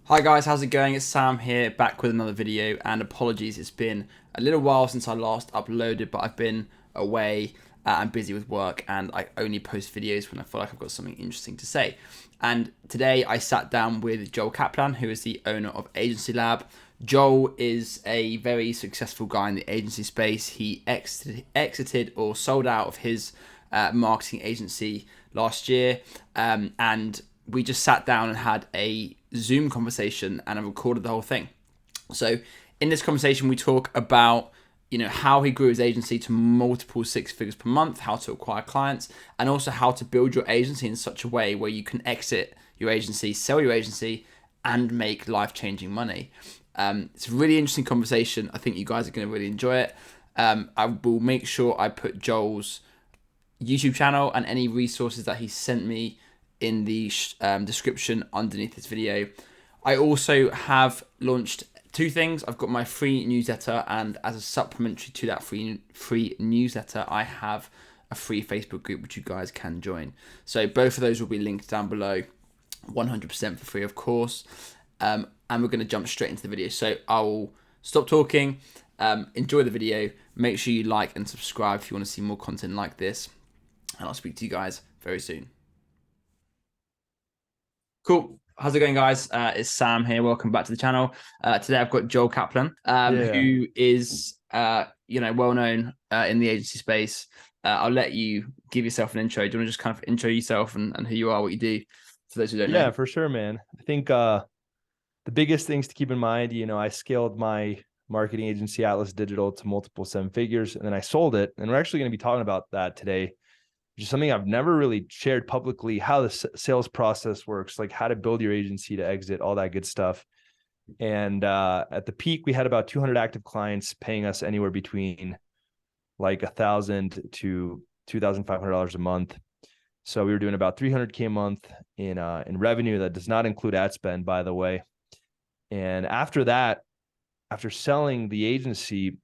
Hi guys, how's it going? It's Sam here, back with another video, and apologies, it's been a little while since I last uploaded, but I've been away and busy with work, and I only post videos when I feel like I've got something interesting to say. And today I sat down with Joel Kaplan, who is the owner of Agency Lab. Joel is a very successful guy in the agency space. He exited or sold out of his marketing agency last year, and we just sat down and had a Zoom conversation, and I recorded the whole thing. So in this conversation, we talk about how he grew his agency to multiple six figures per month, how to acquire clients, and also how to build your agency in such a way where you can exit your agency, sell your agency, and make life-changing money. It's a really interesting conversation. I think you guys are going to really enjoy it. I will make sure I put Joel's YouTube channel and any resources that he sent me in the description underneath this video. I also have launched two things. I've got my free newsletter, and as a supplementary to that free newsletter, I have a free Facebook group which you guys can join. So both of those will be linked down below, 100% for free, of course. And we're going to jump straight into the video. So I'll stop talking, enjoy the video, make sure you like and subscribe if you want to see more content like this, and I'll speak to you guys very soon. Cool. How's it going, guys? It's Sam here. Welcome back to the channel. Today I've got Joel Kaplan, who is well known in the agency space. I'll let you give yourself an intro. Do you want to just kind of intro yourself and who you are, what you do, for those who don't know? Yeah, for sure, man. I think the biggest things to keep in mind, I scaled my marketing agency, Atlas Digital, to multiple seven figures, and then I sold it. And we're actually going to be talking about that today, which is something I've never really shared publicly, how the sales process works, like how to build your agency to exit, all that good stuff. And at the peak, we had about 200 active clients paying us anywhere between like $1,000 to $2,500 a month. So we were doing about 300K a month in revenue. That does not include ad spend, by the way. And after that, after selling the agency,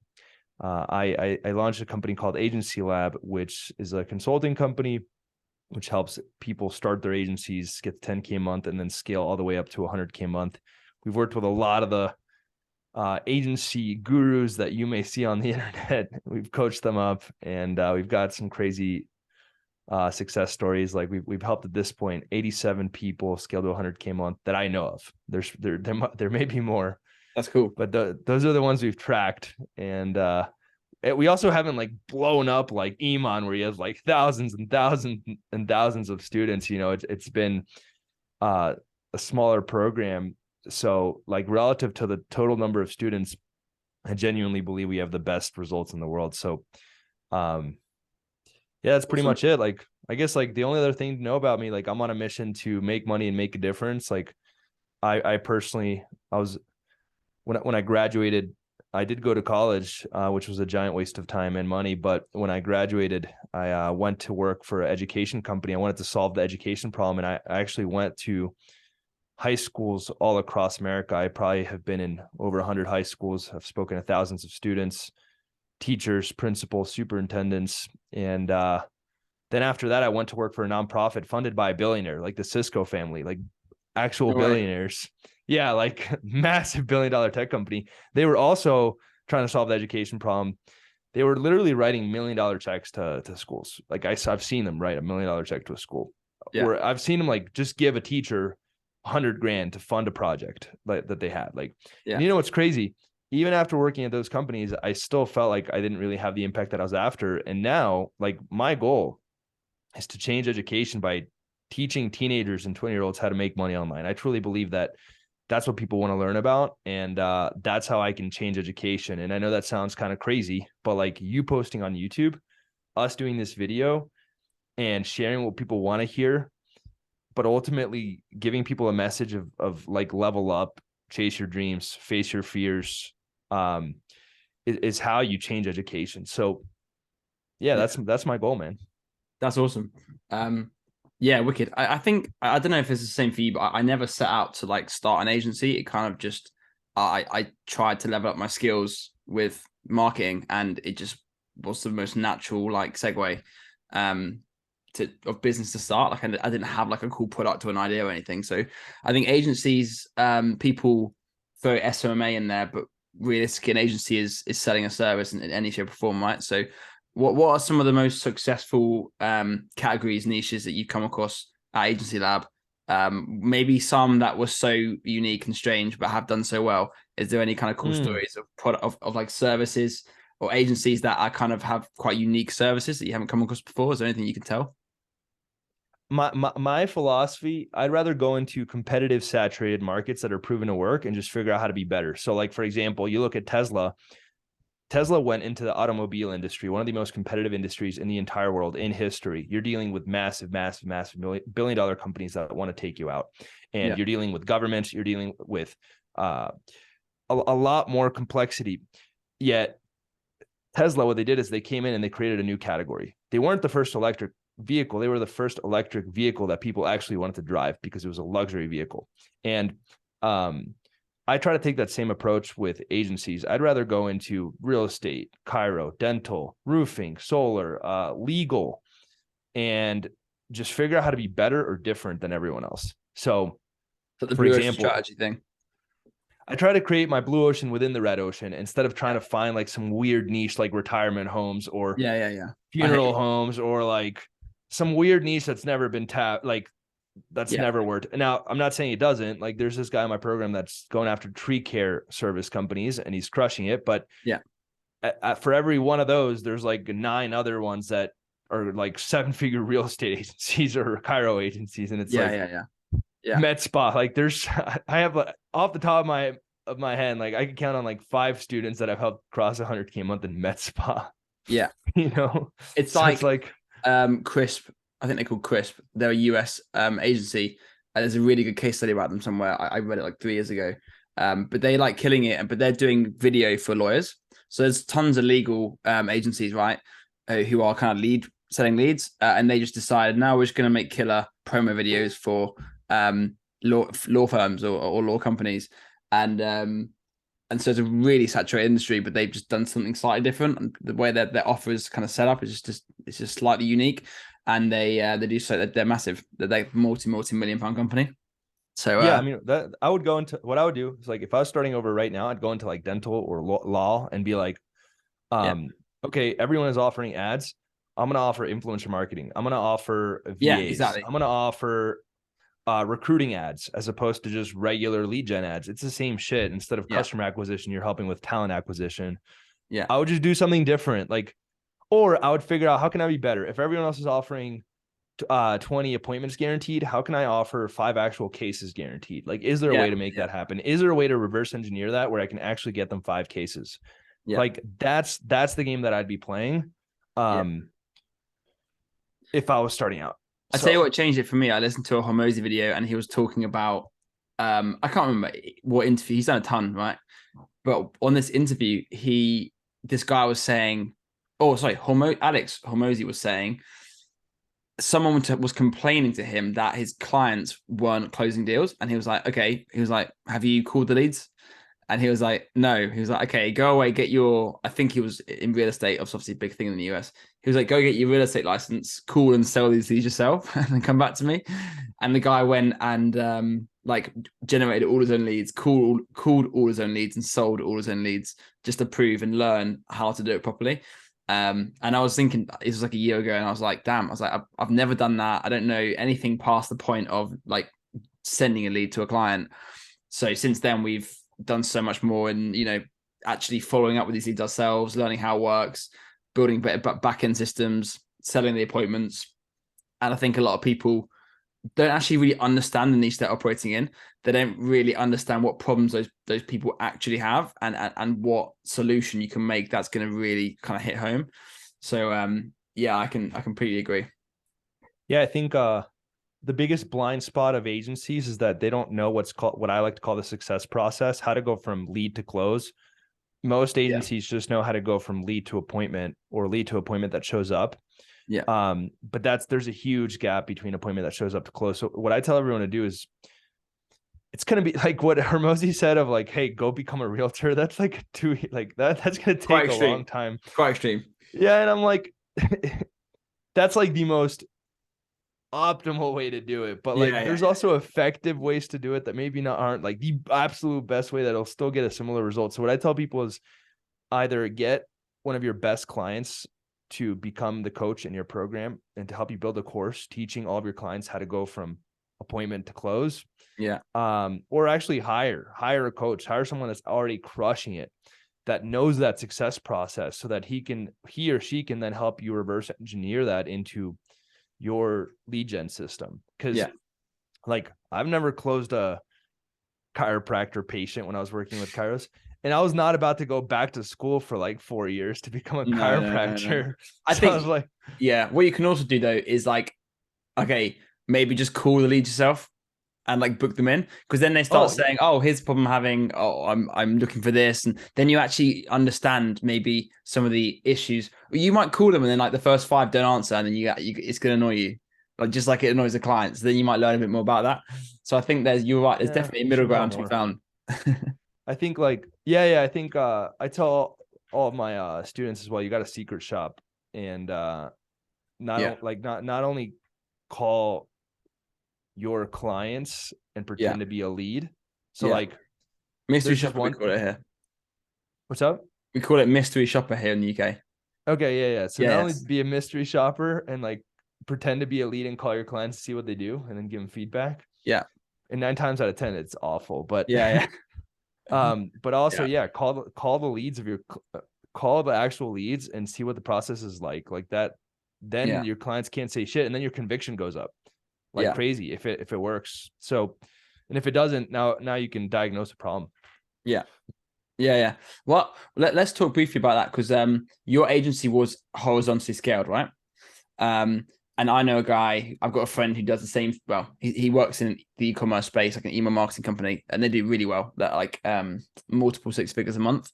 I launched a company called Agency Lab, which is a consulting company which helps people start their agencies, get 10K a month, and then scale all the way up to 100K a month. We've worked with a lot of the agency gurus that you may see on the internet. We've coached them up, and we've got some crazy success stories. Like we've helped at this point 87 people scale to 100K a month that I know of. There may be more. That's cool. But those are the ones we've tracked. And we also haven't like blown up like Iman, where he has like thousands and thousands and thousands of students. It's been a smaller program. So like relative to the total number of students, I genuinely believe we have the best results in the world. So yeah, that's pretty much it. Like, I guess like the only other thing to know about me, like I'm on a mission to make money and make a difference. Like I personally, when I graduated, I did go to college, which was a giant waste of time and money. But when I graduated, I went to work for an education company. I wanted to solve the education problem. And I actually went to high schools all across America. I probably have been in over 100 high schools. I've spoken to thousands of students, teachers, principals, superintendents. And then after that, I went to work for a nonprofit funded by a billionaire, like the Cisco family, like actual billionaires. Yeah, like massive $1 billion tech company. They were also trying to solve the education problem. They were literally writing $1 million checks to schools. Like I've seen them write $1 million check to a school. Yeah. Or I've seen them like just give a teacher $100,000 to fund a project that they had. Like, yeah. And what's crazy? Even after working at those companies, I still felt like I didn't really have the impact that I was after. And now, like, my goal is to change education by teaching teenagers and 20-year-olds how to make money online. I truly believe that that's what people want to learn about. And that's how I can change education. And I know that sounds kind of crazy, but like you posting on YouTube, us doing this video and sharing what people want to hear, but ultimately giving people a message of like level up, chase your dreams, face your fears, is how you change education. So yeah, that's my goal, man. That's awesome. Yeah, wicked. I think, I don't know if it's the same for you, but I never set out to like start an agency. It kind of just, I tried to level up my skills with marketing, and it just was the most natural like segue. of business to start. Like I didn't have like a cool product or an idea or anything. So I think agencies, people throw SOMA in there, but realistically, an agency is selling a service in any shape or form, right? So what are some of the most successful categories, niches that you come across at Agency Lab? Maybe some that were so unique and strange, but have done so well. Is there any kind of cool stories of product of like services or agencies that are kind of have quite unique services that you haven't come across before? Is there anything you can tell? My philosophy, I'd rather go into competitive saturated markets that are proven to work and just figure out how to be better. So like, for example, you look at Tesla. Tesla went into the automobile industry, one of the most competitive industries in the entire world in history. You're dealing with massive billion-dollar companies that want to take you out. And you're dealing with governments, you're dealing with a lot more complexity. Yet Tesla, what they did is they came in and they created a new category. They weren't the first electric vehicle. They were the first electric vehicle that people actually wanted to drive because it was a luxury vehicle. And I try to take that same approach with agencies. I'd rather go into real estate, Cairo, dental, roofing, solar, legal, and just figure out how to be better or different than everyone else. So the for Blue Ocean example, strategy thing. I try to create my blue ocean within the red ocean instead of trying to find like some weird niche like retirement homes or funeral homes or like some weird niche that's never been tapped. Like that's never worked. Now, I'm not saying it doesn't. Like there's this guy in my program that's going after tree care service companies and he's crushing it. But for every one of those, there's like 9 other ones that are like 7-figure real estate agencies or Cairo agencies. And it's med spa. Like there's, I have off the top of my head, like I can count on like 5 students that I've helped cross 100K a month in med spa. Yeah. You know, it's like Crisp. I think they're called Crisp. They're a US agency. And there's a really good case study about them somewhere. I read it like 3 years ago. But they like killing it, but they're doing video for lawyers. So there's tons of legal agencies, right, who are kind of selling leads. And they just decided, now we're just going to make killer promo videos for law firms or law companies. And so it's a really saturated industry, but they've just done something slightly different. And the way that their offer is kind of set up is just slightly unique. And they do so. They're massive. They're multi-million-pound company. So I mean, that I would go into what I would do is like if I was starting over right now, I'd go into like dental or law and be like, okay, everyone is offering ads. I'm gonna offer influencer marketing. I'm gonna offer VAs. Yeah, exactly. I'm gonna offer recruiting ads as opposed to just regular lead gen ads. It's the same shit. Instead of customer acquisition, you're helping with talent acquisition. Yeah, I would just do something different. Like, or I would figure out how can I be better? If everyone else is offering 20 appointments guaranteed, how can I offer 5 actual cases guaranteed? Like, is there a way to make that happen? Is there a way to reverse engineer that where I can actually get them 5 cases? Like that's the game that I'd be playing. If I was starting out. I tell you what changed it for me. I listened to a Hormozy video and he was talking about I can't remember what interview. He's done a ton, right? But on this interview, this guy was saying, Alex Hormozy was saying someone was complaining to him that his clients weren't closing deals. And he was like, okay. He was like, have you called the leads? And he was like, no. He was like, okay, go away, get I think he was in real estate, obviously a big thing in the US. He was like, go get your real estate license, call and sell these leads yourself, and then come back to me. And the guy went and generated all his own leads, called all his own leads and sold all his own leads just to prove and learn how to do it properly. And I was thinking, it was like a year ago, and I was like, damn, I was like, I've never done that. I don't know anything past the point of like sending a lead to a client. So since then, we've done so much more in, actually following up with these leads ourselves, learning how it works, building better back-end systems, selling the appointments. And I think a lot of people don't actually really understand the niche they're operating in. They don't really understand what problems those people actually have and what solution you can make that's going to really kind of hit home. So I completely agree. Yeah, I think the biggest blind spot of agencies is that they don't know what I like to call the success process, how to go from lead to close. Most agencies just know how to go from lead to appointment or lead to appointment that shows up. Yeah. But there's a huge gap between appointment that shows up to close. So what I tell everyone to do is it's going to be like what Hormozy said of like, hey, go become a realtor. That's like that's going to take a long time. Quite extreme. Yeah. And I'm like, that's like the most optimal way to do it, but like Yeah, there's also effective ways to do it that maybe not aren't like the absolute best way that'll still get a similar result. So what I tell people is either get one of your best clients to become the coach in your program and to help you build a course teaching all of your clients how to go from appointment to close. yeah, Or actually hire a coach, hire someone that's already crushing it, that knows that success process, so that he or she can then help you reverse engineer that into your lead gen system. Because yeah. like I've never closed a chiropractor patient when I was working with chiros, and I was not about to go back to school for like 4 years to become a No, no, no, no. chiropractor. I So I was think, like, yeah, what you can also do though is like, okay, maybe just call the leads yourself and like book them in, because then they start oh saying, "Oh, here's the problem I'm having. Oh, I'm looking for this," and then you actually understand maybe some of the issues. You might call them, and then like the first five don't answer, and then you it's gonna annoy you, like just like it annoys the clients. So then you might learn a bit more about that. So I think you're right. There's yeah, definitely a I middle should know ground to be more. found. I think like I think I tell all of my students as well, you got a secret shop, and Yeah, not only call your clients and yeah, pretend to be a lead. So yeah. like Mystery there's this shopper, we one. call it here. What's up? We call it mystery shopper here in the UK. Okay, yeah. So Yeah, not only yes, be a mystery shopper and like pretend to be a lead and call your clients to see what they do and then give them feedback. yeah, And 9 times out of 10, it's awful. But yeah, yeah, but also, yeah, yeah, call the leads of your call the actual leads and see what the process is like that. Then yeah, your clients can't say shit, and then your conviction goes up like yeah, crazy if it works. So, and if it doesn't, now you can diagnose a problem. yeah. Yeah, yeah. Well, let's talk briefly about that, because your agency was horizontally scaled, right? Um, and I know a guy. I've got a friend who does the same. Well, he works in the e-commerce space, like an email marketing company, and they do really well. That like multiple six figures a month.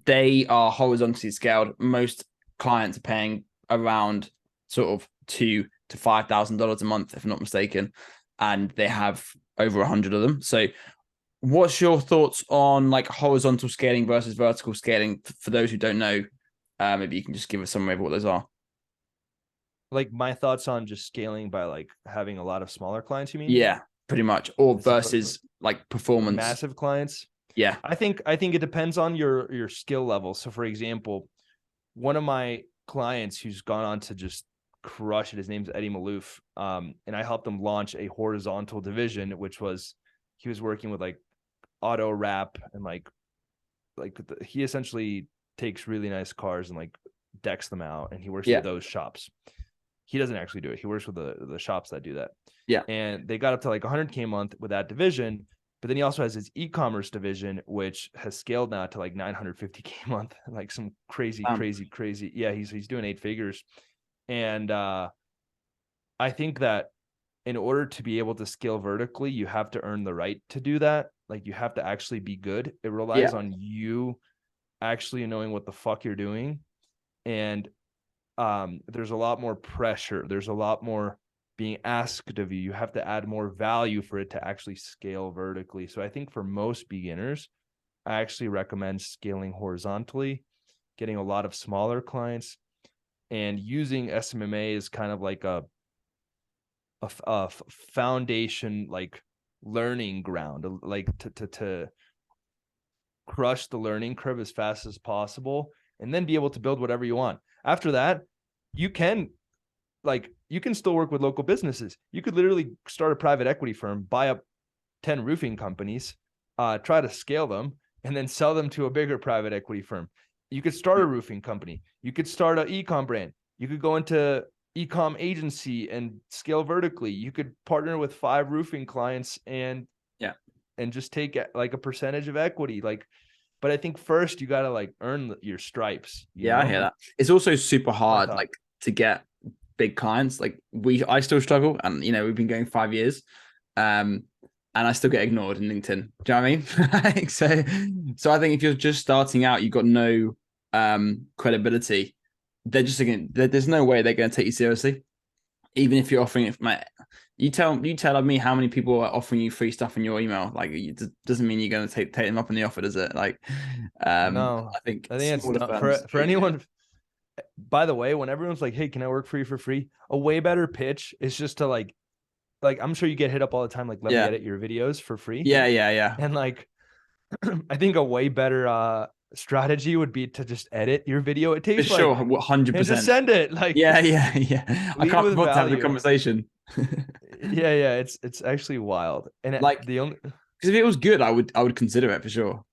They are horizontally scaled. Most clients are paying around sort of $2,000 to $5,000 a month, if I'm not mistaken, and they have over 100 of them. So what's your thoughts on like horizontal scaling versus vertical scaling? For those who don't know, maybe you can just give us some of what those are. Like my thoughts on just scaling by like having a lot of smaller clients, you mean? Yeah, pretty much. Or As opposed versus like performance. massive clients. Yeah. I think it depends on your skill level. So for example, one of my clients who's gone on to just crush it, his name's Eddie Malouf. And I helped him launch a horizontal division, which was he was working with like auto wrap and he essentially takes really nice cars and like decks them out, and he works Yeah. with those shops. He doesn't actually do it. He works with the shops that do that. Yeah. And they got up to like 100K a month with that division. But then he also has his e-commerce division, which has scaled now to like 950K a month, like some crazy, Um, crazy, crazy. Yeah, he's doing 8 figures. And I think that in order to be able to scale vertically, you have to earn the right to do that. Like you have to actually be good. It relies yeah. on you actually knowing what the fuck you're doing. And there's a lot more pressure. There's a lot more being asked of you. You have to add more value for it to actually scale vertically. So I think for most beginners, I actually recommend scaling horizontally, getting a lot of smaller clients, and using SMMA as kind of like a foundation, like learning ground, like to crush the learning curve as fast as possible, and then be able to build whatever you want. After that, you can still work with local businesses. You could literally start a private equity firm, buy up 10 roofing companies, try to scale them, and then sell them to a bigger private equity firm. You could start a roofing company. You could start an e-com brand. You could go into e-com agency and scale vertically. You could partner with 5 roofing clients and Yeah. just take like a percentage of equity. Like, but I think first you got to like earn your stripes, you Yeah, I know? hear that. It's also super That's my hard, thought. like to get big clients. Like I still struggle, and we've been going 5 years, and I still get ignored in LinkedIn. Do you know what I mean? Like, so I think if you're just starting out, you've got no credibility. They're just again, there's no way they're going to take you seriously, even if you're offering it. You tell me how many people are offering you free stuff in your email. Like it doesn't mean you're going to take them up on the offer, does it? Like, No, I think I think it's smaller not firms for don't do it. anyone. by the way, when everyone's like, hey, can I work for you for free? A way better pitch is just to like I'm sure you get hit up all the time, like, let me Yeah. edit your videos for free. Yeah. Yeah. Yeah. And like, I think a way better strategy would be to just edit your video. It For takes sure. like, and 100%. just send it. Like, Yeah. Yeah. Yeah. I lead can't be with bothered to have the value. conversation. Yeah. It's actually wild. And Like, the only, because if it was good, I would consider it for sure.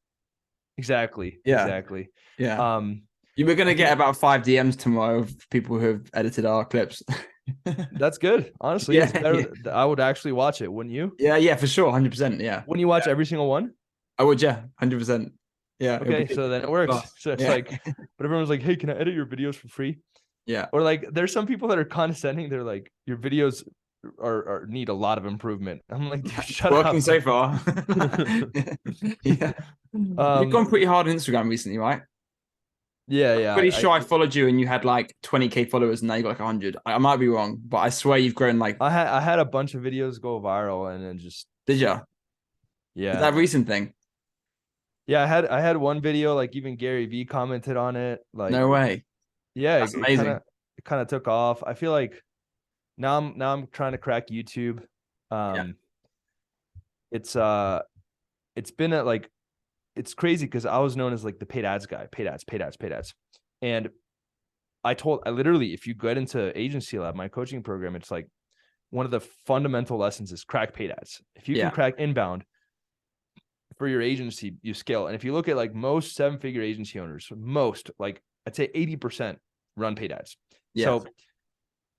exactly. Yeah. Yeah. Um, You were I gonna get think about 5 DMs tomorrow of people who have edited our clips. that's good. Honestly, it's Yeah, yeah, better. I would actually watch it. Wouldn't you? yeah, yeah, for sure, 100%. Yeah, Wouldn't you watch yeah, every single one? I would. Yeah, 100%. Yeah, it'll be Okay. good. So then it works. Fast. So it's Yeah, like, but everyone's like, hey, can I edit your videos for free? yeah. Or like, there's some people that are condescending. They're like, your videos are need a lot of improvement. I'm like, dude, It's shut working up. so far. Yeah, you've um, gone pretty hard on Instagram recently, right? yeah. Pretty sure I followed you and you had like 20K followers and now you got like 100. I might be wrong, but I swear you've grown like. I had a bunch of videos go viral and then just, Did you? Is yeah. that a recent thing? Yeah, I had one video, like even Gary V commented on it. Like, No way. yeah, That's it kind of amazing. it kind of took off. I feel like now I'm trying to crack YouTube. Yeah, Um, it's been at like, it's crazy because I was known as like the paid ads guy, paid ads. And I literally, if you get into Agency Lab, my coaching program, it's like one of the fundamental lessons is crack paid ads. If you can yeah, crack inbound for your agency, you scale. And if you look at like most 7-figure agency owners, most, like I'd say 80% run paid ads. yeah. So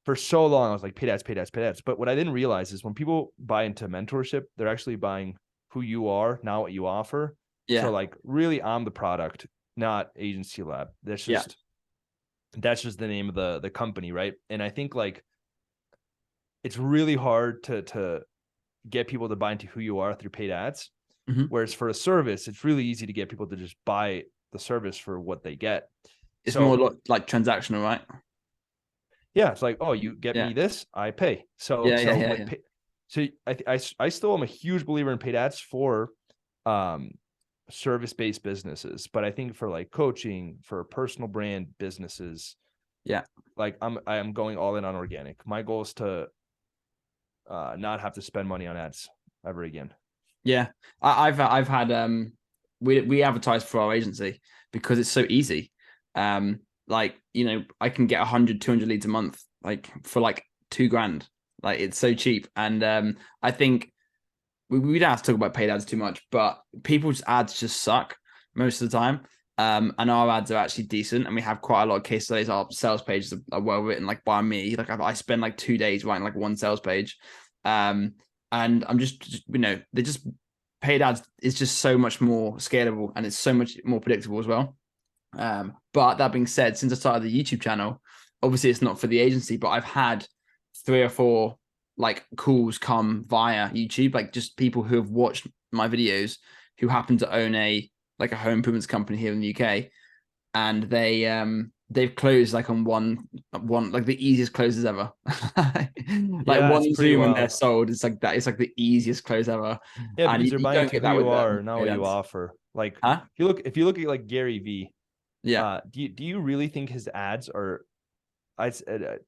for so long, I was like, paid ads, paid ads, paid ads. But what I didn't realize is when people buy into mentorship, they're actually buying who you are, not what you offer. So Yeah, like, really, I'm the product, not Agency Lab. yeah. That's just the name of the company, right? And I think like it's really hard to get people to buy into who you are through paid ads. Mm-hmm. Whereas for a service, it's really easy to get people to just buy the service for what they get. It's So more like transactional, right? yeah, it's like, oh, you get Yeah, me this, I pay. yeah, yeah, yeah, yeah. So I still am a huge believer in paid ads for service-based businesses, but I think for like coaching, for personal brand businesses, Yeah. like I am going all in on organic. My goal is to not have to spend money on ads ever again. Yeah, I've had we advertise for our agency because it's so easy. Like, I can get 100, 200 leads a month, like for like $2,000. Like, it's so cheap. And I think we don't have to talk about paid ads too much, but people's ads just suck most of the time. And our ads are actually decent, and we have quite a lot of case studies. Our sales pages are well written, like by me. Like, I spend like 2 days writing like one sales page. And I'm just they just paid ads is just so much more scalable and it's so much more predictable as well. But that being said, since I started the YouTube channel, obviously it's not for the agency, but I've had 3 or 4 like calls come via YouTube, like just people who have watched my videos who happen to own a home improvements company here in the UK, and they've closed like on one like the easiest closes ever. Like Yeah, it's one pretty Zoom and they're wild. sold. It's like that. It's like the easiest close ever. Yeah, And because you, they're you buying don't into get who that you with are, not paid what you ads. offer. Like, Huh? if you look at like Gary V, Yeah. do you really think his ads are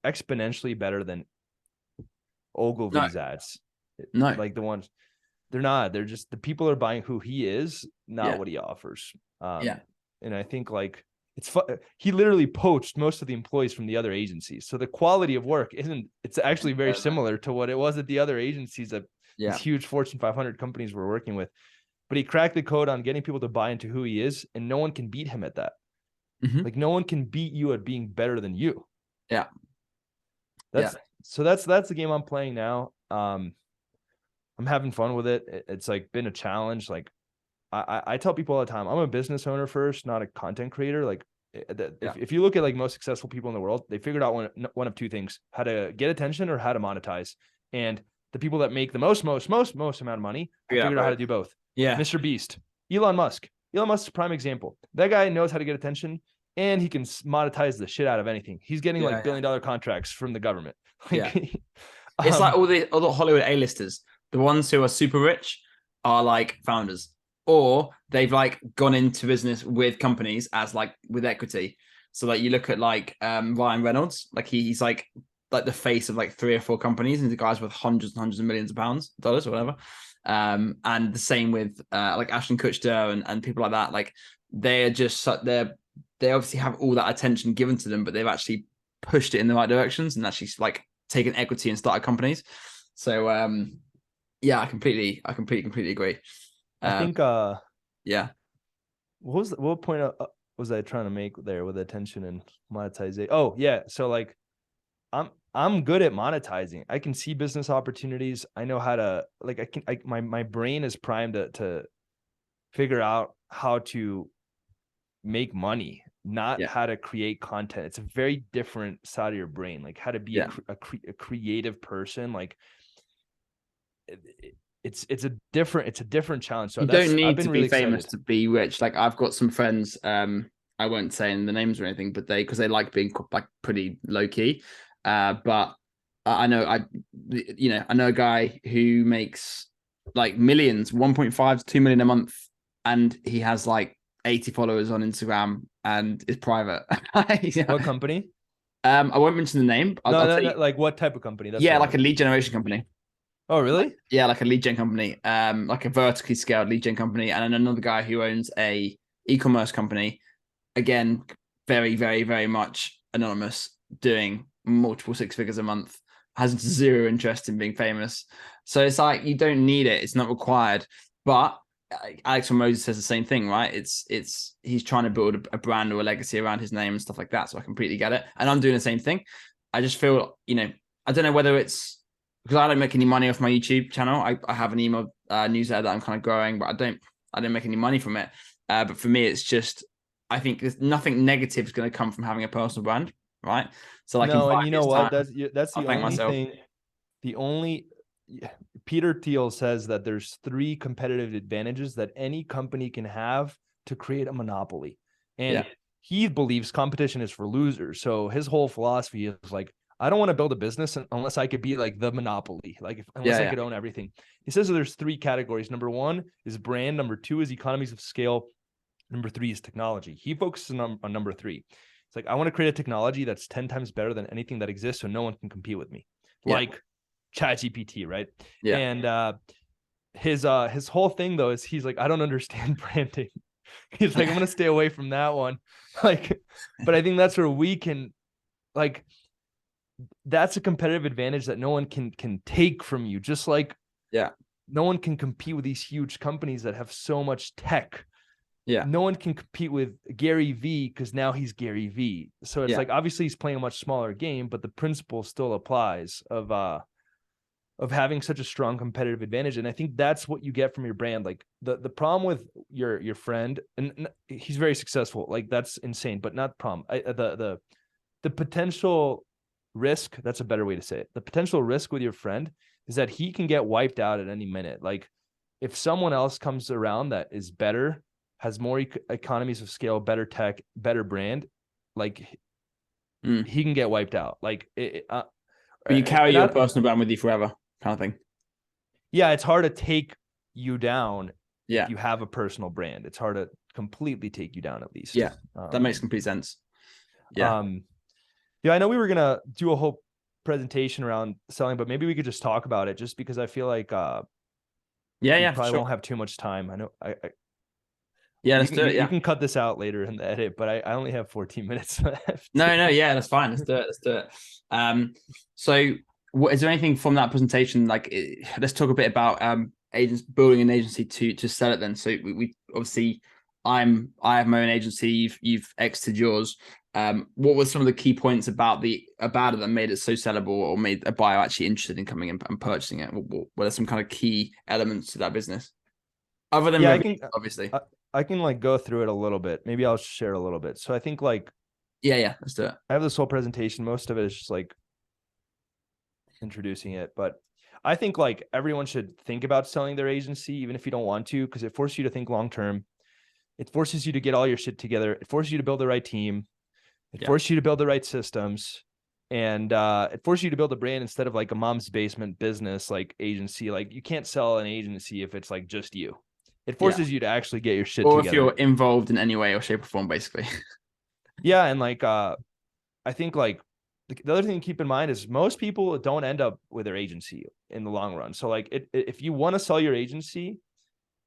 exponentially better than No. Ogilvy's ads? No. Like the ones, they're not. They're just, the people are buying who he is, not Yeah. what he offers. Yeah. And I think like he literally poached most of the employees from the other agencies. So the quality of work it's actually very similar to what it was at the other agencies that these huge Fortune 500 companies were working with. But he cracked the code on getting people to buy into who he is, and no one can beat him at that. Mm-hmm. Like, no one can beat you at being better than you. Yeah. That's the game I'm playing now. I'm having fun with it. It's like been a challenge. Like, I tell people all the time, I'm a business owner first, not a content creator. Like, if you look at like most successful people in the world, they figured out one of two things: how to get attention or how to monetize. And the people that make the most amount of money figured out how to do both. Yeah. Mr. Beast, Elon Musk. Elon Musk is a prime example. That guy knows how to get attention, and he can monetize the shit out of anything. He's getting like $1 billion contracts from the government. Like, yeah. It's like all the Hollywood A-listers. The ones who are super rich are like founders, or they've like gone into business with companies as like with equity. So like you look at like Ryan Reynolds, like he's like the face of like 3 or 4 companies, and the guy's worth hundreds and hundreds of millions of dollars or whatever. And the same with like Ashton Kutcher and people like that. Like they are just they obviously have all that attention given to them, but they've actually pushed it in the right directions and actually like taken equity and started companies. So yeah, I completely agree. I think yeah. what point was I trying to make there with attention and monetization? Oh yeah, so like I'm good at monetizing. I can see business opportunities. I know how to like my brain is primed to figure out how to make money, not how to create content. It's a very different side of your brain, like how to be a creative person. Like it's a different challenge. So you don't need I've been to really be famous excited to be rich. Like I've got some friends, I won't say the names or anything, but because they like being like pretty low key. But I know I know a guy who makes like millions, 1.5 to 2 million a month, and he has like 80 followers on Instagram and is private. What company? I won't mention the name. I'll tell you. Like what type of company? That's like a lead generation company. Oh, really? Like a lead gen company, like a vertically scaled lead gen company, and then another guy who owns a e-commerce company. Again, very, very, very much anonymous, doing multiple 6 figures a month, has zero interest in being famous. So it's like you don't need it; it's not required. But Alex from Moses says the same thing, right? He's trying to build a brand or a legacy around his name and stuff like that. So I completely get it, and I'm doing the same thing. I just feel, I don't know whether it's because I don't make any money off my YouTube channel. I have an email newsletter that I'm kind of growing, but I don't make any money from it. But for me, it's just, I think there's nothing negative is going to come from having a personal brand, right? So like, no, and you know what? Time, that's the only thing. The only Peter Thiel says that there's 3 competitive advantages that any company can have to create a monopoly, and he believes competition is for losers. So his whole philosophy is like, I don't want to build a business unless I could be like the monopoly, like unless I could own everything. He says that there's 3 categories. Number 1 is brand. Number 2 is economies of scale. Number 3 is technology. He focuses on number 3. It's like, I want to create a technology that's 10 times better than anything that exists, so no one can compete with me. Like ChatGPT, right? Yeah. And his whole thing though is he's like, I don't understand branding. He's like, I'm gonna stay away from that one. Like, but I think that's where we can, like, that's a competitive advantage that no one can take from you. Just like no one can compete with these huge companies that have so much tech. No one can compete with Gary V because now he's Gary V. So it's like, obviously he's playing a much smaller game, but the principle still applies of having such a strong competitive advantage. And I think that's what you get from your brand. Like the problem with your friend, and he's very successful, like that's insane, but not the problem. The potential risk, that's a better way to say it. The potential risk with your friend is that he can get wiped out at any minute. Like if someone else comes around that is better, has more economies of scale, better tech, better brand, like he can get wiped out. Like but you carry your personal brand with you forever, kind of thing. Yeah, it's hard to take you down if you have a personal brand. It's hard to completely take you down, at least. Yeah, that makes complete sense. Yeah. I know we were gonna do a whole presentation around selling, but maybe we could just talk about it, just because I feel like we probably won't have too much time. I know let's do it. You can cut this out later in the edit, but I only have 14 minutes left. No, that's fine. Let's do it. So is there anything from that presentation? Like, let's talk a bit about building an agency to sell it then. So we obviously, I have my own agency. You've exited yours. What were some of the key points about it that made it so sellable, or made a buyer actually interested in coming in and purchasing it? What are some kind of key elements to that business, other than revenue, obviously? I can like go through it a little bit. Maybe I'll share a little bit. So I think like, let's do it. I have this whole presentation. Most of it is just like introducing it, but I think like everyone should think about selling their agency, even if you don't want to, because it forces you to think long-term. It forces you to get all your shit together. It forces you to build the right team. It forces you to build the right systems, and it forces you to build a brand instead of like a mom's basement business, like agency. Like you can't sell an agency if it's like just you. It forces you to actually get your shit together. Or if you're involved in any way or shape or form, basically. Yeah. And like, I think like the other thing to keep in mind is most people don't end up with their agency in the long run. So like if you want to sell your agency,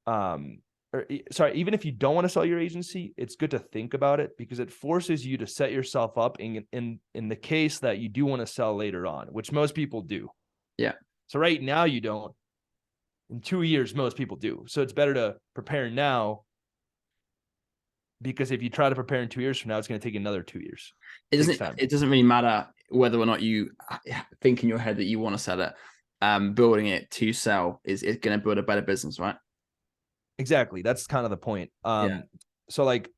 or sorry, even if you don't want to sell your agency, it's good to think about it because it forces you to set yourself up in the case that you do want to sell later on, which most people do. Yeah. So right now you don't. In 2 years, most people do. So it's better to prepare now because if you try to prepare in 2 years from now, it's going to take another 2 years. It doesn't really matter whether or not you think in your head that you want to sell it. Building it to sell is going to build a better business, right? Exactly. That's kind of the point. Yeah. So like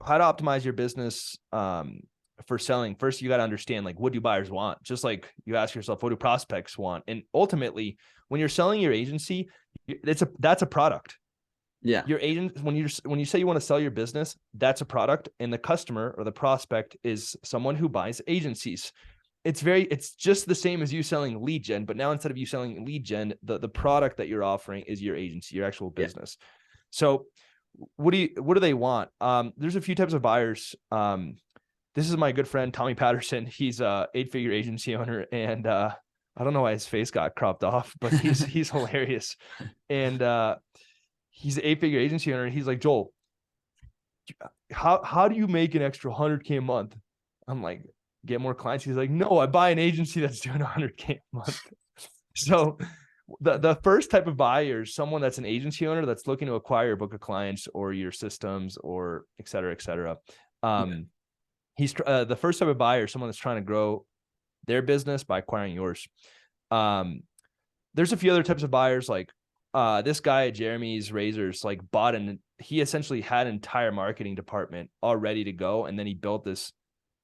how to optimize your business for selling. First, you got to understand like what do buyers want? Just like you ask yourself, what do prospects want? And ultimately, when you're selling your agency, that's a product. Yeah. Your agent, when you say you want to sell your business, that's a product, and the customer or the prospect is someone who buys agencies. It's just the same as you selling lead gen, but now instead of you selling lead gen, the product that you're offering is your agency, your actual business. Yeah. So what do they want? There's a few types of buyers. This is my good friend Tommy Patterson. He's a 8-figure agency owner, and I don't know why his face got cropped off, but he's hilarious. And he's an 8-figure agency owner, and he's like, Joel, how do you make an extra 100K a month? I'm like, get more clients. He's like, no, I buy an agency that's doing 100K a month. So the first type of buyer is someone that's an agency owner that's looking to acquire a book of clients or your systems or et cetera, et cetera. He's the first type of buyer is someone that's trying to grow their business by acquiring yours. There's a few other types of buyers, like this guy at Jeremy's Razors, like he essentially had an entire marketing department all ready to go. And then he built this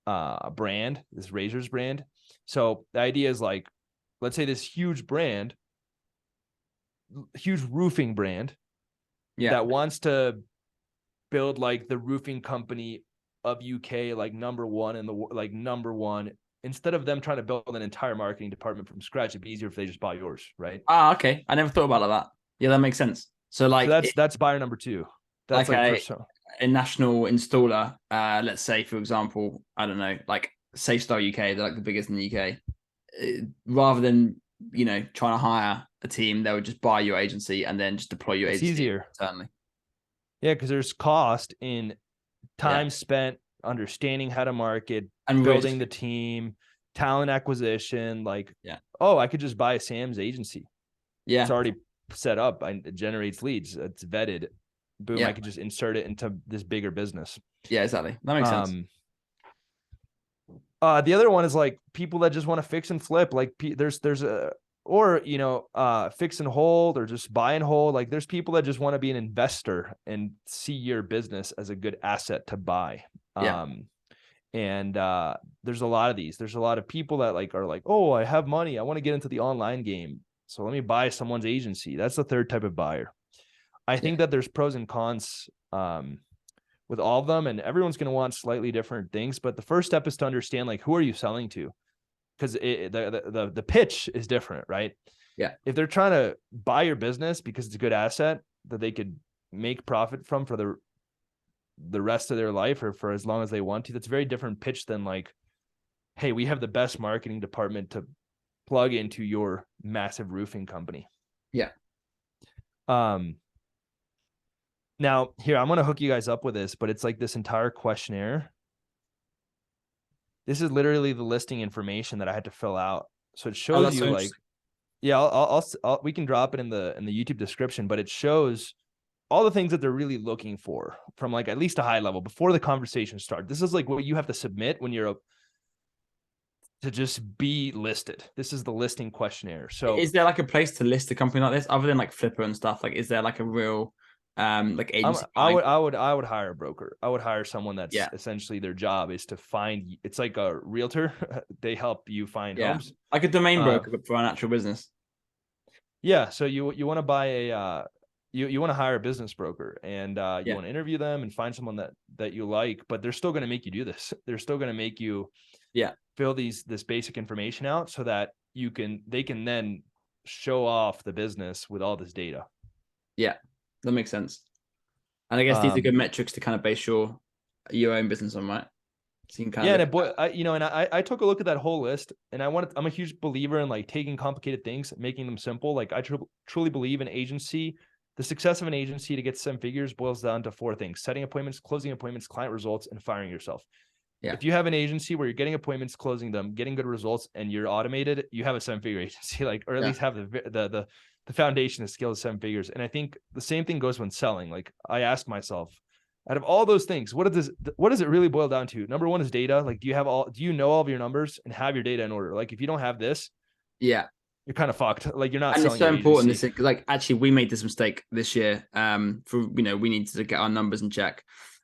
brand, this Razors brand. So the idea is like, let's say this huge roofing brand that wants to build like the roofing company of UK, like number one, instead of them trying to build an entire marketing department from scratch, it'd be easier if they just buy yours. Right. Okay. I never thought about it like that. Yeah, that makes sense. So that's buyer number 2. That's like a national installer. Let's say, for example, I don't know, like SafeStar UK, they're like the biggest in the UK. Rather than, trying to hire a team, they would just buy your agency and then just deploy your agency easier. Internally. Yeah, because there's cost in time spent understanding how to market and building the team, talent acquisition. Like, I could just buy Sam's agency. Yeah. It's already set up. It generates leads. It's vetted. Boom. I could just insert it into this bigger business. Yeah, exactly. That makes sense. The other one is like people that just want to fix and flip. Like there's fix and hold or just buy and hold. Like there's people that just want to be an investor and see your business as a good asset to buy. And there's a lot of these. There's a lot of people that are like, oh, I have money, I want to get into the online game, so let me buy someone's agency. That's the third type of buyer. I think that there's pros and cons with all of them, and everyone's going to want slightly different things. But the first step is to understand, like, who are you selling to? Because the pitch is different, right? Yeah. If they're trying to buy your business because it's a good asset that they could make profit from for the rest of their life or for as long as they want to, that's a very different pitch than like, hey, we have the best marketing department to plug into your massive roofing company. Yeah. Now here, I'm going to hook you guys up with this, but it's like this entire questionnaire. This is literally the listing information that I had to fill out. So it shows you like, I'll we can drop it in the YouTube description, but it shows all the things that they're really looking for from like at least a high level before the conversation starts. This is like what you have to submit when you're to just be listed. This is the listing questionnaire. So is there like a place to list a company like this other than like Flipper and stuff? Like, is there like a real like agency? I would hire a broker. I would hire someone that's essentially their job is to find. It's like a realtor. They help you find homes, like a domain broker for an actual business. Yeah. So you want to buy a you want to hire a business broker, and you want to interview them and find someone that you like, but they're still going to make you do this. They're still going to make you fill this basic information out so that they can then show off the business with all this data. Yeah. That makes sense. And I guess these are good metrics to kind of base your own business on, right? So you can kind Yeah, of and look it, boy, I took a look at that whole list, and I'm a huge believer in like taking complicated things, making them simple. Like I truly believe an agency, the success of an agency to get 7 figures boils down to 4 things: setting appointments, closing appointments, client results, and firing yourself. yeah, If you have an agency where you're getting appointments, closing them, getting good results, and you're automated, you have a 7 figure agency, like, or at yeah, least have the foundation of skill of 7 figures. And I think the same thing goes when selling. Like I ask myself, out of all those things, what does it really boil down to? Number one is data. Like, do you know all of your numbers and have your data in order? Like if you don't have this, yeah. you're kind of fucked. Like you're not And it's selling so your important. agency. This because like actually we made this mistake this year. For we needed to get our numbers in check.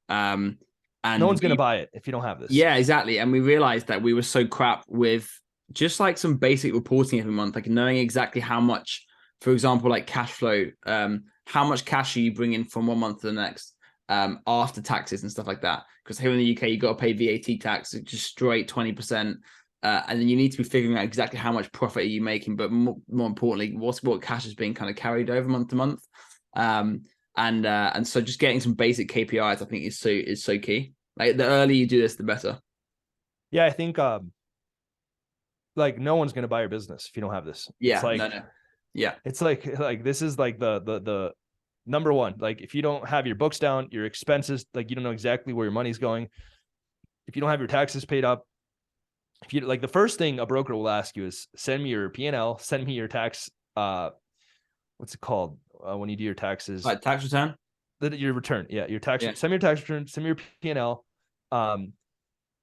No And one's going to buy it if you don't have this. yeah, exactly. And we realized that we were so crap with just like some basic reporting every month, like knowing exactly how much, for example, like cash flow, how much cash are you bringing from one month to the next, after taxes and stuff like that. Because here in the UK, you got to pay VAT tax, just straight 20%. And then you need to be figuring out exactly how much profit are you making, but more importantly, what cash is being kind of carried over month to month. And so just getting some basic KPIs, I think is so key. Like the earlier you do this, the better. Yeah, I think like no one's going to buy your business if you don't have this. Yeah, no. Yeah, It's like this is like the number one. Like if you don't have your books down, your expenses, like you don't know exactly where your money's going. If you don't have your taxes paid up, if you like the first thing a broker will ask you is send me your P&L, send me your tax what's it called when you do your taxes, like tax return. Your return. Yeah, your tax. Yeah, Send me your tax return, send me your P&L.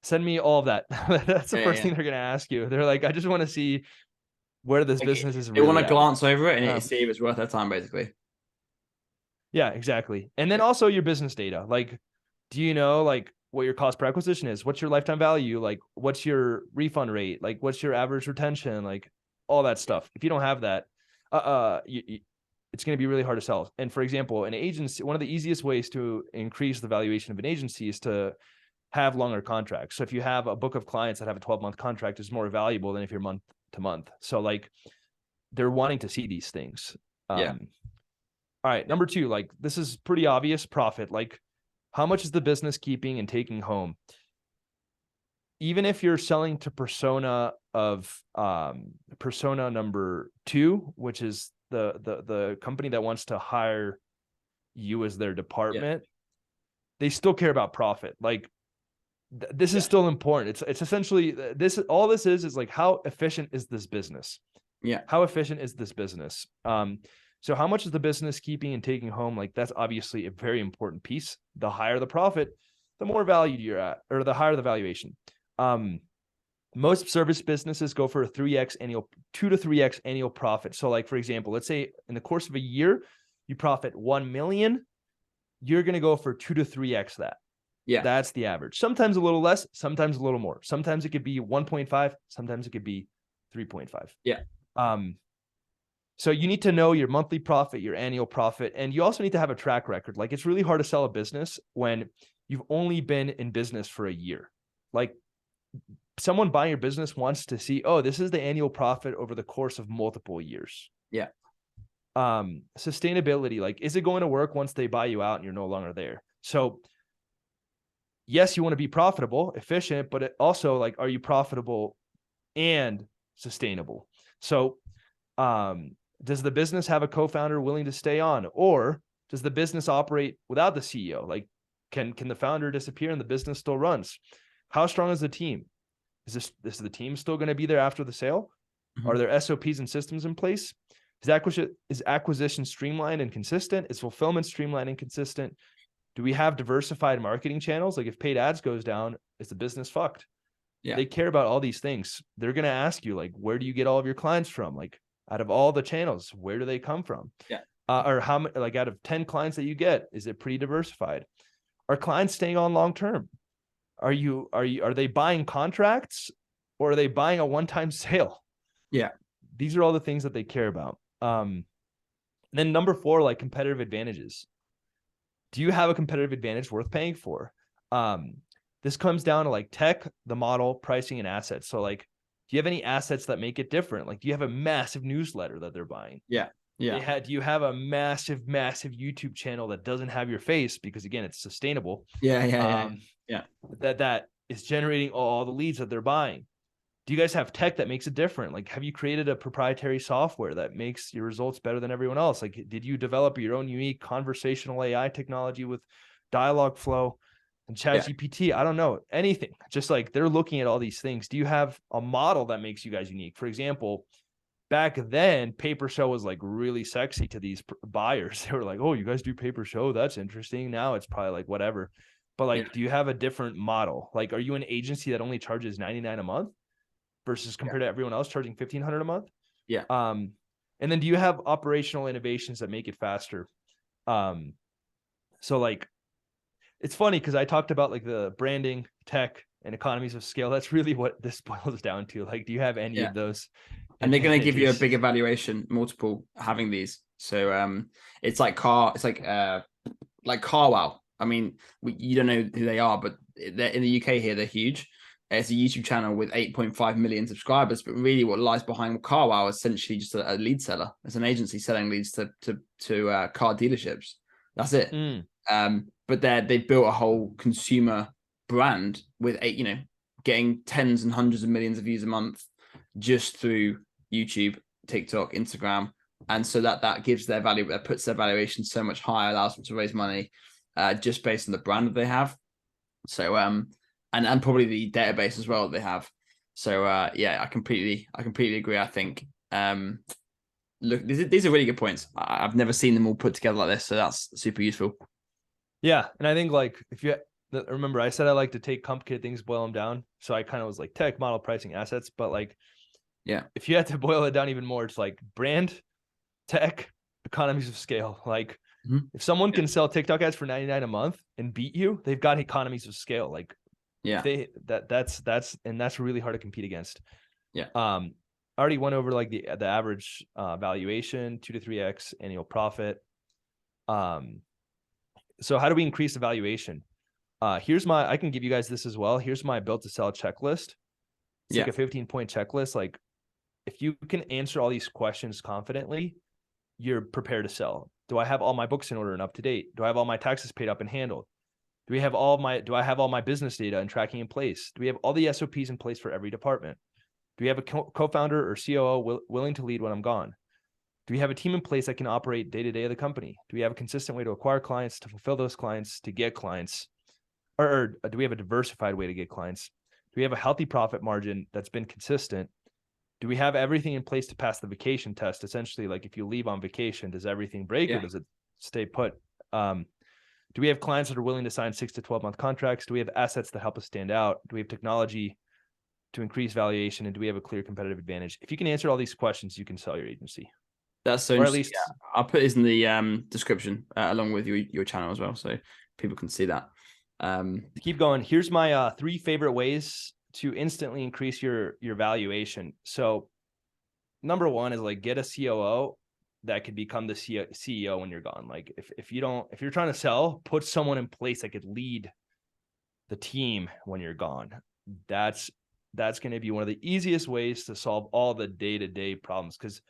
Send me all of that. That's the first thing they're going to ask you. They're like, I just want to see where this like business is they really want to at. glance over it and see if it's worth their time, basically. Yeah, exactly. And then also your business data. Like, do you know like what your cost per acquisition is? What's your lifetime value? Like, what's your refund rate? Like, what's your average retention? Like, all that stuff. If you don't have that, it's going to be really hard to sell. And for example, an agency, one of the easiest ways to increase the valuation of an agency is to have longer contracts. So if you have a book of clients that have a 12-month contract, it's more valuable than if you're month to month. So like they're wanting to see these things. Yeah. All right. Number two, like this is pretty obvious: profit. Like how much is the business keeping and taking home? Even if you're selling to persona of persona number 2, which is the company that wants to hire you as their department, they still care about profit. Like this is still important. It's essentially this. All this is like how efficient is this business? Yeah. How efficient is this business? So how much is the business keeping and taking home? Like that's obviously a very important piece. The higher the profit, the more valued you're at, or the higher the valuation. Most service businesses go for a 3x annual, 2 to 3x annual profit. So like, for example, let's say in the course of a year, you profit 1 million, you're going to go for 2 to 3x that. Yeah. That's the average. Sometimes a little less, sometimes a little more. Sometimes it could be 1.5, sometimes it could be 3.5. Yeah. So you need to know your monthly profit, your annual profit, and you also need to have a track record. Like it's really hard to sell a business when you've only been in business for a year. Like someone buying your business wants to see, oh, this is the annual profit over the course of multiple years. Yeah. Sustainability, like, is it going to work once they buy you out and you're no longer there? So yes, you want to be profitable, efficient, but also like, are you profitable and sustainable? So, does the business have a co-founder willing to stay on, or does the business operate without the CEO? Like, can the founder disappear and the business still runs? How strong is the team? Is the team still going to be there after the sale? Mm-hmm. Are there SOPs and systems in place? Is acquisition streamlined and consistent? Is fulfillment streamlined and consistent? Do we have diversified marketing channels? Like if paid ads goes down, is the business fucked? Yeah. They care about all these things. They're going to ask you, like, where do you get all of your clients from? Like, out of all the channels, where do they come from? Yeah. Or how many, like out of 10 clients that you get, is it pretty diversified? Are clients staying on long-term? Are they buying contracts, or are they buying a one-time sale? Yeah. These are all the things that they care about. Then number 4, like competitive advantages. Do you have a competitive advantage worth paying for? This comes down to like tech, the model, pricing, and assets. So like, do you have any assets that make it different? Like, do you have a massive newsletter that they're buying? Yeah. Yeah. Do you have a massive YouTube channel that doesn't have your face? Because again, it's sustainable. Yeah. That is generating all the leads that they're buying? Do you guys have tech that makes it different? Like, have you created a proprietary software that makes your results better than everyone else? Like, did you develop your own unique conversational AI technology with Dialogflow and ChatGPT? I don't know, anything. Just like they're looking at all these things. Do you have a model that makes you guys unique? For example, back then, paper show was like really sexy to these buyers. They were like, oh, you guys do paper show? That's interesting. Now it's probably like whatever. But like, do you have a different model? Like, are you an agency that only charges $99 a month versus compared to everyone else charging $1,500 a month? Yeah. And then do you have operational innovations that make it faster? So like, it's funny because I talked about like the branding, tech, and economies of scale. That's really what this boils down to. Like, do you have any of those? And they're going to give you a bigger valuation multiple having these. So it's like CarWow. I mean, you don't know who they are, but they're in the UK here. They're huge. It's a YouTube channel with 8.5 million subscribers. But really, what lies behind CarWow is essentially just a lead seller. It's an agency selling leads to car dealerships. That's it. But they've built a whole consumer brand with getting tens and hundreds of millions of views a month just through YouTube, TikTok, Instagram. And so that gives their value, that puts their valuation so much higher, allows them to raise money just based on the brand that they have. So and probably the database as well that they have. So I completely agree. I think look, these are really good points. I've never seen them all put together like this, so that's super useful. Yeah, and I think like if you remember, I said I like to take complicated things, boil them down. So I kind of was like tech, model, pricing, assets, but like, if you had to boil it down even more, it's like brand, tech, economies of scale. Like if someone can sell TikTok ads for $99 a month and beat you, they've got economies of scale. Like that's really hard to compete against. I already went over like the average valuation, 2 to 3x annual profit. So how do we increase the valuation? I can give you guys this as well. Here's my built to sell checklist. It's like a 15-point checklist. Like if you can answer all these questions confidently, you're prepared to sell. Do I have all my books in order and up to date? Do I have all my taxes paid up and handled? Do I have all my business data and tracking in place? Do we have all the SOPs in place for every department? Do we have a co-founder or COO willing to lead when I'm gone? Do we have a team in place that can operate day-to-day of the company? Do we have a consistent way to acquire clients, to fulfill those clients, to get clients? Or do we have a diversified way to get clients? Do we have a healthy profit margin that's been consistent? Do we have everything in place to pass the vacation test? Essentially, like if you leave on vacation, does everything break or does it stay put? Do we have clients that are willing to sign 6 to 12 month contracts? Do we have assets that help us stand out? Do we have technology to increase valuation? And do we have a clear competitive advantage? If you can answer all these questions, you can sell your agency. That's so interesting. At least I'll put this in the description along with your channel as well, so people can see that. To keep going, here's my 3 favorite ways to instantly increase your valuation. So number 1 is like get a COO that could become the CEO when you're gone. Like if you're trying to sell, put someone in place that could lead the team when you're gone. That's going to be one of the easiest ways to solve all the day-to-day problems, because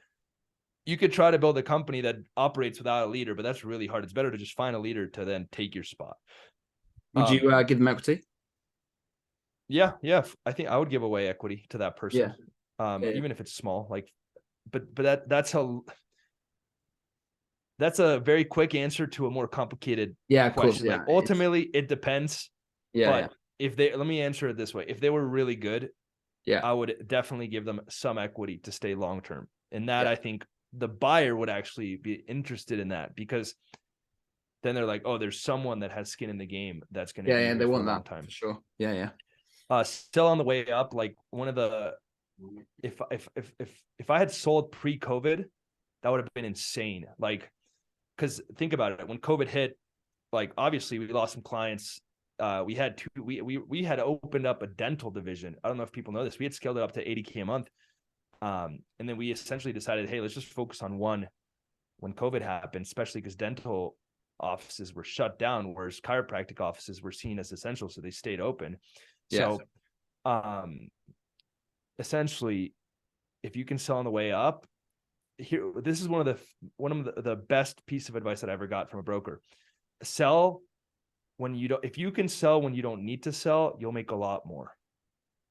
you could try to build a company that operates without a leader, but that's really hard. It's better to just find a leader to then take your spot. Would you give them equity? Yeah. I think I would give away equity to that person. Even if it's small. Like, but that's a very quick answer to a more complicated question. Course, like ultimately, it depends. But let me answer it this way: if they were really good, I would definitely give them some equity to stay long term. And that I think the buyer would actually be interested in that, because then they're like, oh, there's someone that has skin in the game that's going to be they want for a long that time. for sure. Still on the way up, like one of the if I had sold pre-COVID, that would have been insane. Like, because think about it, when COVID hit, like obviously we lost some clients. We had opened up a dental division. I don't know if people know this. We had scaled it up to 80K a month. And then we essentially decided, hey, let's just focus on one when COVID happened, especially because dental offices were shut down, whereas chiropractic offices were seen as essential, so they stayed open. So essentially, if you can sell on the way up, this is one of the best piece of advice that I ever got from a broker. Sell if you can sell when you don't need to sell, you'll make a lot more.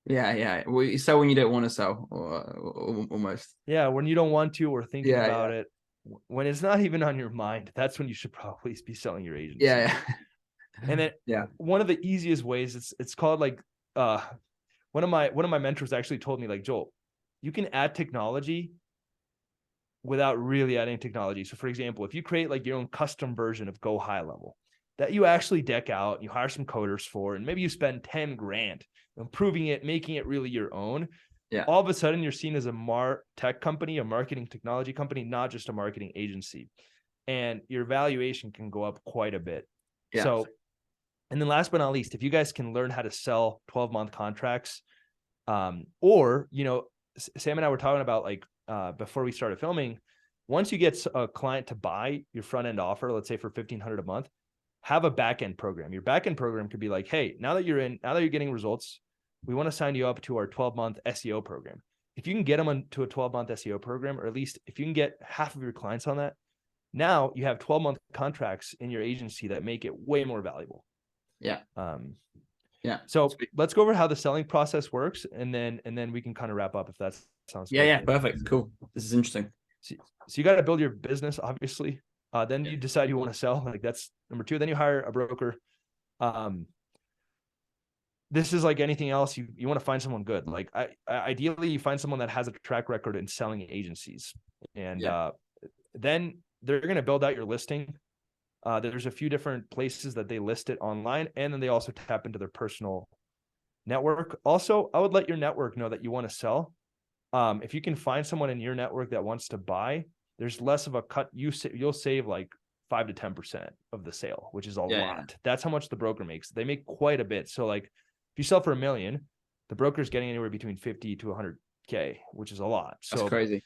Yeah. Well, you sell when you don't want to sell, or almost. Yeah, when you don't want to or thinking about Yeah. it, when it's not even on your mind, that's when you should probably be selling your agency. Yeah. And then Yeah. one of the easiest ways, it's called like one of my mentors actually told me, like, Joel, you can add technology without really adding technology. So for example, if you create like your own custom version of Go High Level that you actually deck out, you hire some coders for, and maybe you spend 10 grand improving it, making it really your own. Yeah. All of a sudden you're seen as a tech company, a marketing technology company, not just a marketing agency. And your valuation can go up quite a bit. Yeah. So, and then last but not least, if you guys can learn how to sell 12-month contracts, or, you know, Sam and I were talking about, like, before we started filming, once you get a client to buy your front end offer, let's say for $1,500 a month, have a back end program. Your back end program could be like, hey, now that you're getting results, we want to sign you up to our 12-month SEO program. If you can get them to a 12-month SEO program, or at least if you can get half of your clients on that, now you have 12-month contracts in your agency that make it way more valuable. Yeah. Yeah. So let's go over how the selling process works, and then we can kind of wrap up if that sounds good. Yeah. Perfect. Cool. This is interesting. So you got to build your business, obviously. Then you decide you want to sell. Like, that's number 2. Then you hire a broker. This is like anything else. You want to find someone good. Like, ideally, you find someone that has a track record in selling agencies, and then they're going to build out your listing. There's a few different places that they list it online, and then they also tap into their personal network. Also, I would let your network know that you want to sell. If you can find someone in your network that wants to buy, there's less of a cut. You'll save like 5 to 10% of the sale, which is a lot. Yeah. That's how much the broker makes. They make quite a bit. So like, if you sell for $1 million, the broker's getting anywhere between 50 to 100K, which is a lot. So that's crazy.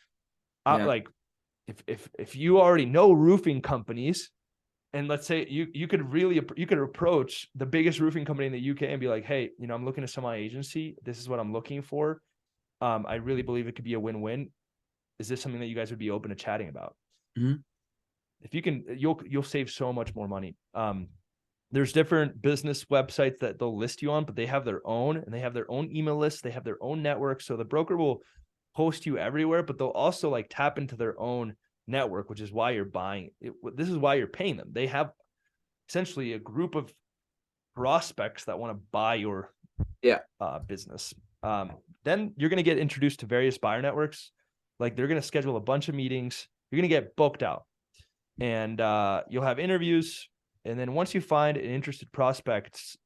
Like, if you already know roofing companies, and let's say you could approach the biggest roofing company in the UK and be like, hey, you know, I'm looking to sell my agency. This is what I'm looking for. I really believe it could be a win-win. Is this something that you guys would be open to chatting about? Mm-hmm. If you can, you'll save so much more money. There's different business websites that they'll list you on, but they have their own, and they have their own email list. They have their own network. So the broker will post you everywhere, but they'll also like tap into their own network, which is why you're buying it. This is why you're paying them. They have essentially a group of prospects that want to buy your business. Then you're going to get introduced to various buyer networks. Like, they're going to schedule a bunch of meetings. You're going to get booked out, and you'll have interviews. And then once you find an interested prospect,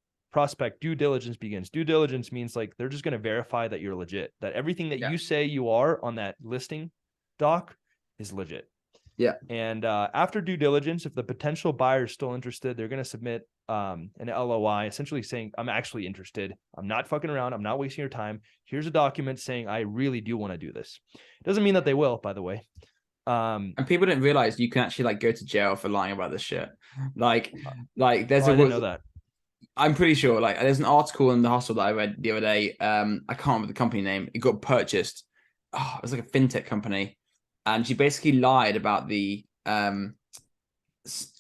due diligence begins. Due diligence means like they're just going to verify that you're legit, that everything that you say you are on that listing doc is legit. Yeah. And after due diligence, if the potential buyer is still interested, they're going to submit an LOI, essentially saying, I'm actually interested. I'm not fucking around. I'm not wasting your time. Here's a document saying I really do want to do this. Doesn't mean that they will, by the way. And people didn't realize you can actually like go to jail for lying about this shit. Like there's I didn't know that. I'm pretty sure, like, there's an article in The Hustle that I read the other day. I can't remember the company name. It got purchased. Oh, it was like a fintech company. And she basically lied about the, I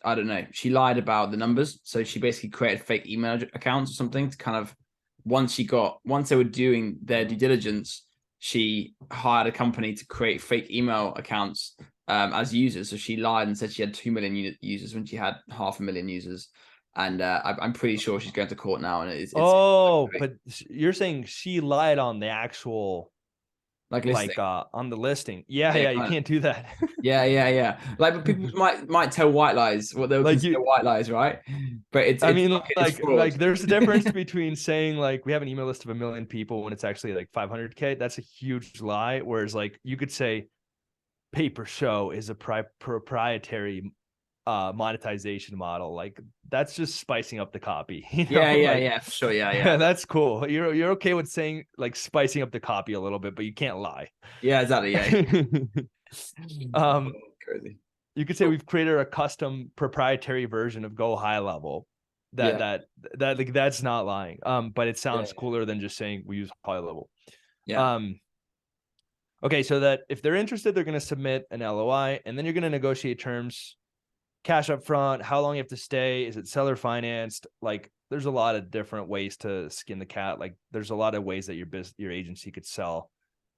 don't know. She lied about the numbers. So she basically created fake email accounts or something to kind of, once they were doing their due diligence, she hired a company to create fake email accounts as users. So she lied and said she had 2 million users when she had 500,000 users. And I'm pretty sure she's going to court now. And it's but you're saying she lied on the actual, like on the listing. Yeah, you can't do that. Yeah. Like, but people might tell white lies, what they would consider white lies, right? But it's there's a difference between saying like we have an email list of 1 million people when it's actually like 500K. That's a huge lie. Whereas like you could say Paper Show is a proprietary monetization model. Like, that's just spicing up the copy. You know? Yeah, for sure. Yeah. That's cool. You're okay with saying like spicing up the copy a little bit, but you can't lie. Yeah, exactly. Yeah. Crazy. You could say we've created a custom proprietary version of Go High Level. That like, that's not lying. But it sounds cooler than just saying we use High Level. Yeah. Okay, so that if they're interested, they're going to submit an LOI, and then you're going to negotiate terms. cash up front, how long you have to stay, is it seller financed? Like there's a lot of different ways to skin the cat. Like there's a lot of ways that your agency could sell.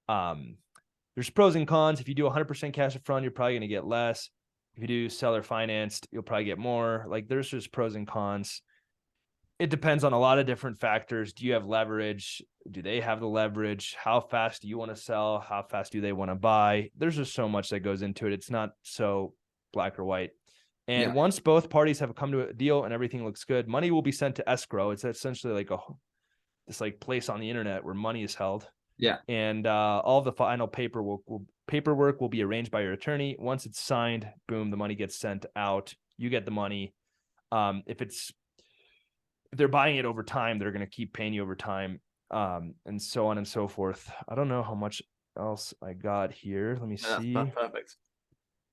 There's pros and cons. If you do 100% cash up front, you're probably going to get less. If you do seller financed, you'll probably get more. Like there's just pros and cons. It depends on a lot of different factors. Do you have leverage? Do they have the leverage? How fast do you want to sell? How fast do they want to buy? There's just so much that goes into it. It's not so black or white. And once both parties have come to a deal and everything looks good, money will be sent to escrow. It's essentially like this like place on the internet where money is held. Yeah. And all the final paperwork will be arranged by your attorney. Once it's signed, boom, the money gets sent out. You get the money. If they're buying it over time, they're going to keep paying you over time, and so on and so forth. I don't know how much else I got here. Let me see. That's perfect.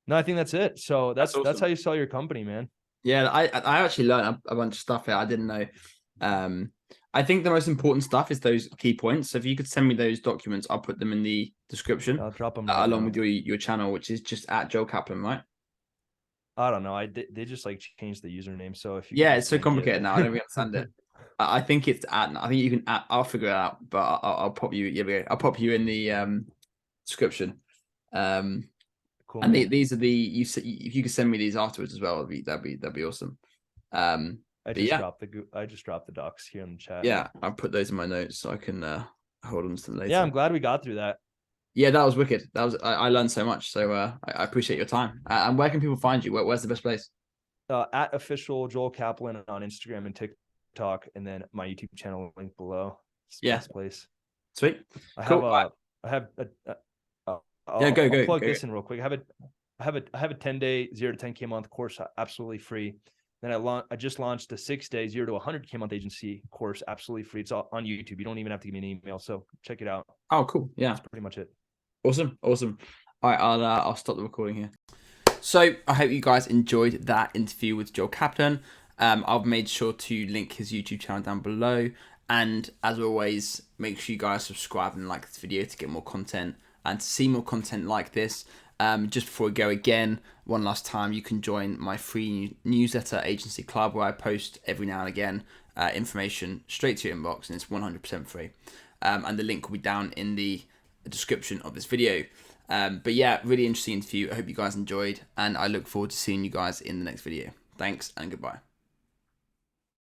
No, I think that's it. So that's awesome. That's how you sell your company, man. Yeah, I actually learned a bunch of stuff here I didn't know. I think the most important stuff is those key points. So if you could send me those documents, I'll put them in the description. I'll drop them along with your channel, which is just at Joel Kaplan, right? I don't know. They just like changed the username. So if you it's so complicated now. I don't really understand it. I think it's at. I think you can. I'll figure it out, but I'll pop you. Yeah, I'll pop you in the description. Cool. And these are the if you could send me these afterwards as well, that'd be awesome. I just dropped the docs here in the chat. Yeah, I'll put those in my notes so I can hold on to them later. Yeah, I'm glad we got through that. Yeah, that was wicked. I learned so much. So I appreciate your time. And where can people find you? Where's the best place? At official Joel Kaplan on Instagram and TikTok, and then my YouTube channel link below. It's the best place. Sweet. I'll plug go. this in real quick. I have a 10-day 0 to 10K month course absolutely free. Then I just launched a 6-day 0 to 100K month agency course absolutely free. It's all on YouTube. You don't even have to give me an email. So check it out. Oh, cool. Yeah. That's pretty much it. Awesome. All right, I'll stop the recording here. So I hope you guys enjoyed that interview with Joel Kaplan. I've made sure to link his YouTube channel down below. And as always, make sure you guys subscribe and like this video to get more content and to see more content like this. Just before we go again, one last time, you can join my free newsletter agency club where I post every now and again information straight to your inbox, and it's 100% free. And the link will be down in the description of this video. But yeah, really interesting interview. I hope you guys enjoyed, and I look forward to seeing you guys in the next video. Thanks and goodbye.